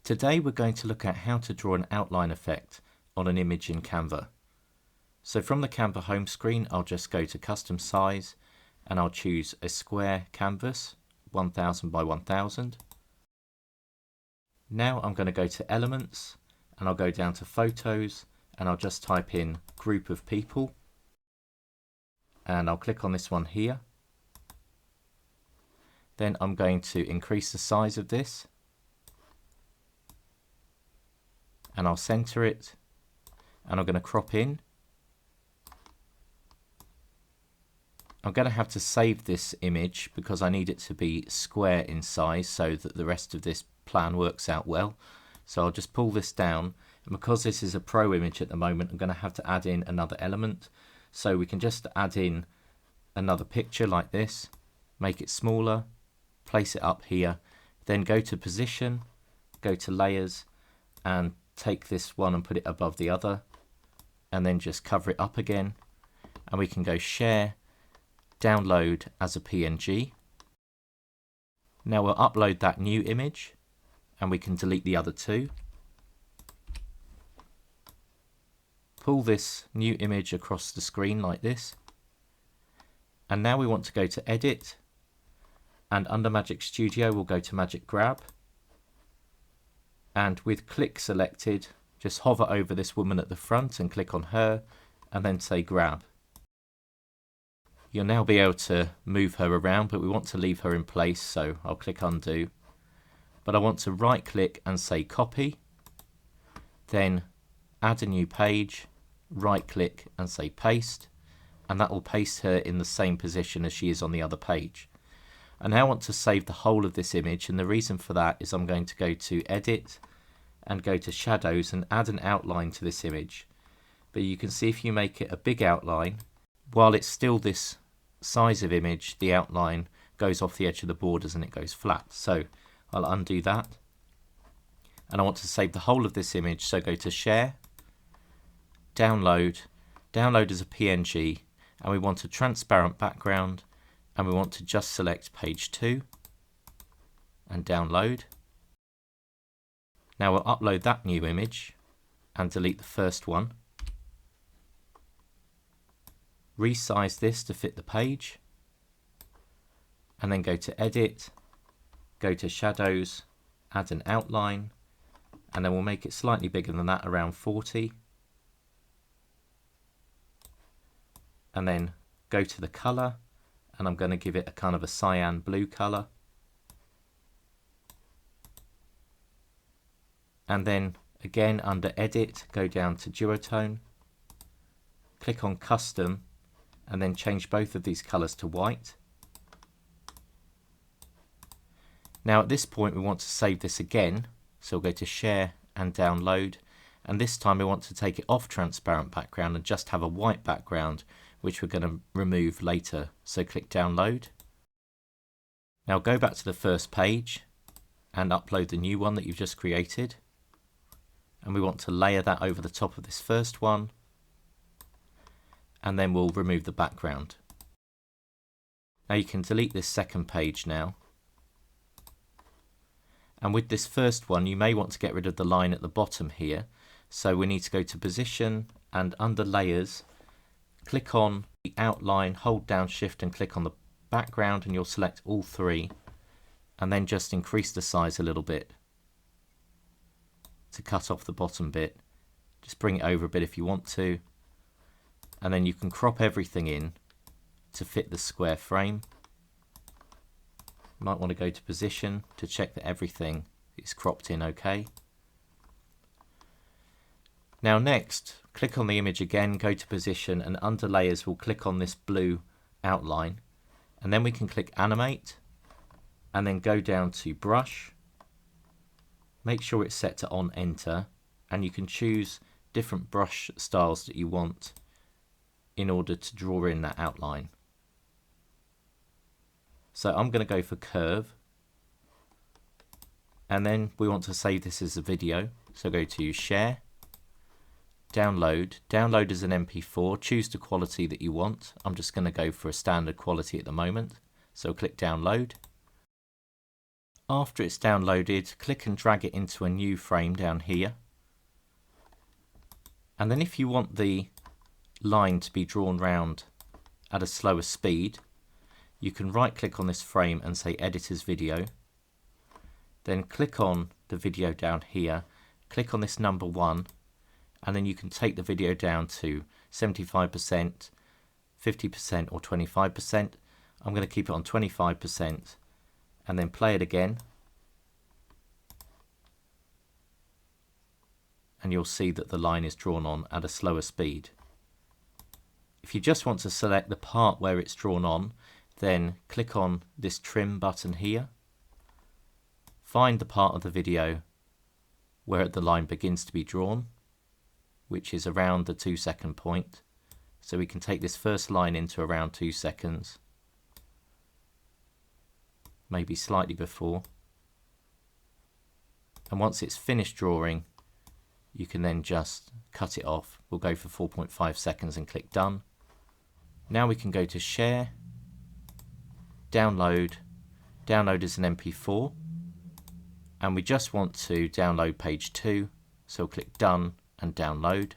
Today we're going to look at how to draw an outline effect on an image in Canva. So from the Canva home screen, I'll just go to custom size and I'll choose a square canvas, 1000 by 1000. Now I'm going to go to elements and I'll go down to photos and I'll just type in group of people and I'll click on this one here. Then I'm going to increase the size of this and I'll center it and I'm going to crop in. I'm going to have to save this image because I need it to be square in size so that the rest of this plan works out well. So I'll just pull this down, and because this is a pro image at the moment, I'm going to have to add in another element. So we can just add in another picture like this, make it smaller, place it up here, then go to position, go to layers and take this one and put it above the other and then just cover it up again, and we can go share, download as a PNG. Now we'll upload that new image and we can delete the other two. Pull this new image across the screen like this, and now we want to go to edit, and under Magic Studio we'll go to Magic Grab, and with click selected just hover over this woman at the front and click on her and then say grab. You'll now be able to move her around, but we want to leave her in place, so I'll click undo. But I want to right click and say copy, then add a new page, right click and say paste, and that will paste her in the same position as she is on the other page. I now want to save the whole of this image, and the reason for that is I'm going to go to edit and go to shadows and add an outline to this image. But you can see if you make it a big outline, while it's still this size of image, the outline goes off the edge of the borders and it goes flat. So I'll undo that, and I want to save the whole of this image, so go to share, download as a PNG, and we want a transparent background, and we want to just select page 2 and download. Now we'll upload that new image and delete the first one. Resize this to fit the page, and then go to edit, go to shadows, add an outline, and then we'll make it slightly bigger than that, around 40, and then go to the color, and I'm going to give it a kind of a cyan blue color, and then again under edit go down to Duotone, click on custom and then change both of these colors to white. Now at this point we want to save this again, so we'll go to share and download, and this time we want to take it off transparent background and just have a white background, which we're going to remove later. So click download. Now go back to the first page and upload the new one that you've just created, and we want to layer that over the top of this first one, and then we'll remove the background. Now you can delete this second page now, and with this first one you may want to get rid of the line at the bottom here, so we need to go to position and under layers click on the outline, hold down shift and click on the background, and you'll select all three, and then just increase the size a little bit to cut off the bottom bit. Just bring it over a bit if you want to, and then you can crop everything in to fit the square frame. You might want to go to position to check that everything is cropped in okay. Now next, click on the image again, go to position, and under layers we'll click on this blue outline, and then we can click animate and then go down to brush. Make sure it's set to on enter, and you can choose different brush styles that you want in order to draw in that outline. So I'm going to go for curve, and then we want to save this as a video, so go to share, download as an MP4, choose the quality that you want. I'm just going to go for a standard quality at the moment, so click download. After it's downloaded, click and drag it into a new frame down here. And then if you want the line to be drawn round at a slower speed, you can right click on this frame and say edit as video. Then click on the video down here, click on this number 1, and then you can take the video down to 75%, 50% or 25%. I'm going to keep it on 25% and then play it again. And you'll see that the line is drawn on at a slower speed. If you just want to select the part where it's drawn on, then click on this trim button here. Find the part of the video where the line begins to be drawn, which is around the 2-second point. So we can take this first line into around 2 seconds, maybe slightly before. And once it's finished drawing, you can then just cut it off. We'll go for 4.5 seconds and click done. Now we can go to share, download as an MP4, and we just want to download page 2, so we'll click done and download.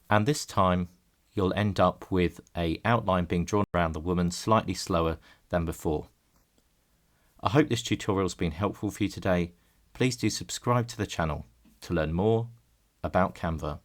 And this time you'll end up with an outline being drawn around the woman slightly slower than before. I hope this tutorial has been helpful for you today. Please do subscribe to the channel to learn more about Canva.